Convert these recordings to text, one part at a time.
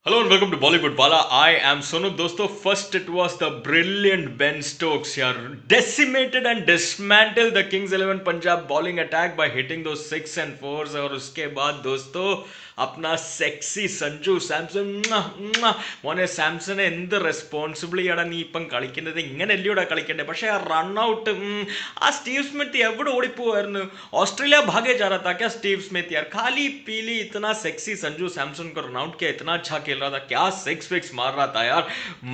Hello and welcome to Bollywood Wala. I am Sonup. Dosto, first it was the brilliant Ben Stokes here, decimated and dismantled the Kings 11 Punjab bowling attack by hitting those 6 and 4s. और उसके बाद दोस्तों अपना sexy Sanju Samson മോനെ സാംസനെ എന്ത് responsibly ആണ് നീ ഇപ്പം കളിക്കുന്നത് ഇങ്ങനെയല്ലയോടാ കളിക്കണ്ടേ പക്ഷേ ആ റൺ ഔട്ട് ആ സ്റ്റീവ് സ്മിത്ത് എവിടെ ഓടിപ്പോവായിരുന്നു ऑस्ट्रेलिया भागे जा रहा था क्या स्टीव स्मिथ यार खाली पीली इतना सेक्सी संजू सैमसन को रन आउट किया इतना अच्छा खेल रहा था क्या सिक्स फिक्स मार रहा था यार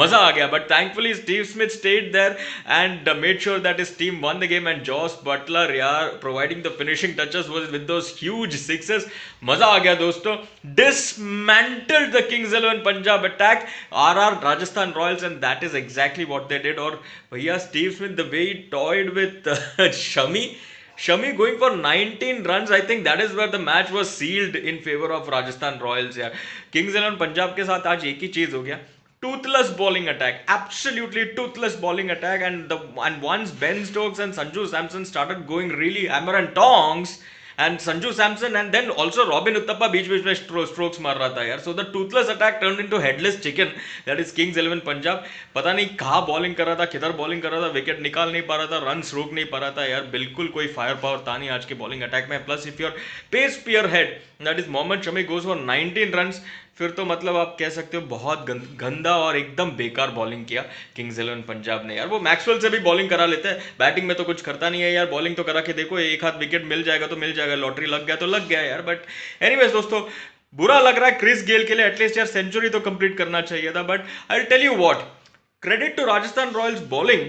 मजा आ गया but thankfully Steve Smith stayed there and made sure that his team won the game and Jos Buttler यार providing the finishing touches was with those huge sixes मजा आ गया दोस्तों dismantled the Kings 11 Punjab attack RR Rajasthan Royals and that is exactly what they did और भैया Steve Smith the way he toyed with Shami going for 19 runs. I think that is where the match was sealed in favor of Rajasthan Royals. यार Kings 11 Punjab के साथ आज एक ही चीज हो गया toothless bowling attack, absolutely toothless bowling attack, and once Ben Stokes and Sanju Samson started going really hammer and tongs, and Sanju Samson and then also Robin Uthappa बीच बीच में strokes मार रहा था यार. So the toothless attack turned into headless chicken. That is Kings 11 Punjab. पता नहीं कहाँ bowling कर रहा था, किधर बॉलिंग कर रहा था, विकेट निकाल नहीं पा रहा था, रन रोक नहीं पा रहा था यार. बिल्कुल कोई फायर पावर था नहीं आज के बॉलिंग अटैक में. Plus if your pace spearhead that is Mohammed Shami goes for 19 runs, फिर तो मतलब आप कह सकते हो बहुत गंदा और एकदम बेकार बॉलिंग किया किंग्स 11 पंजाब ने यार. वो मैक्सवेल से भी बॉलिंग करा लेते हैं, बैटिंग में तो कुछ करता नहीं है यार. बॉलिंग तो करा के देखो, एक हाथ विकेट मिल जाएगा तो मिल जाएगा, लॉटरी लग गया तो लग गया यार. बट एनीवेज दोस्तों, बुरा लग रहा है क्रिस गेल के लिए. एटलीस्ट यार सेंचुरी तो कंप्लीट करना चाहिए था. But I tell you what, credit to Rajasthan Royals bowling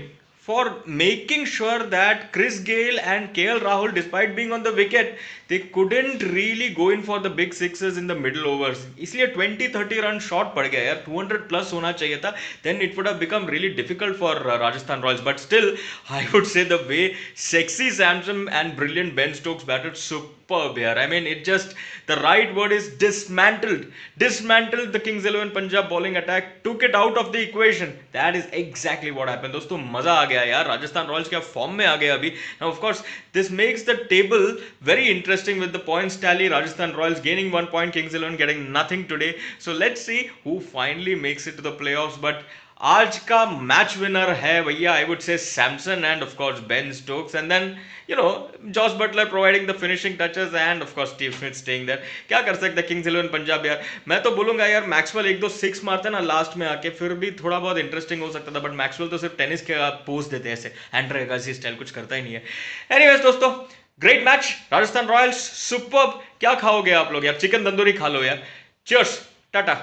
for making sure that Chris Gayle and KL Rahul, despite being on the wicket, they couldn't really go in for the big sixes in the middle overs. इसलिए 20-30 run short पड़ गया यार. 200 plus होना चाहिए था. Then it would have become really difficult for Rajasthan Royals. But still, I would say the way sexy Samson and brilliant Ben Stokes batted, superb here. I mean, it just, the right word is dismantled the Kings 11 Punjab bowling attack, took it out of the equation. That is exactly what happened. दोस्तों मजा आ गया यार. Rajasthan Royals क्या form में आ गए अभी. Now of course this makes the table very interesting with the points tally. Rajasthan Royals gaining 1 point, Kings 11 getting nothing today. So let's see who finally makes it to the playoffs. But आज का match winner है भैया, I would say Samson and of course Ben Stokes, and then you know Jos Buttler providing the finishing touches, and of course Steve Smith staying there. क्या कर सकते हैं Kings 11 Punjab यार. मैं तो बोलूंगा यार मैक्सवेल एक दो सिक्स मारते ना लास्ट में आके, फिर भी थोड़ा बहुत इंटरेस्टिंग हो सकता था. बट मैक्सवेल तो सिर्फ टेनिस के पोज देते हैं ऐसे, एंड्रे अगासी स्टाइल, कुछ करता ही नहीं है. एनीवेज दोस्तों, great match. Rajasthan Royals superb. क्या खाओगे आप लोग यार, चिकन तंदूरी खा लो यार. चीयर्स, टाटा.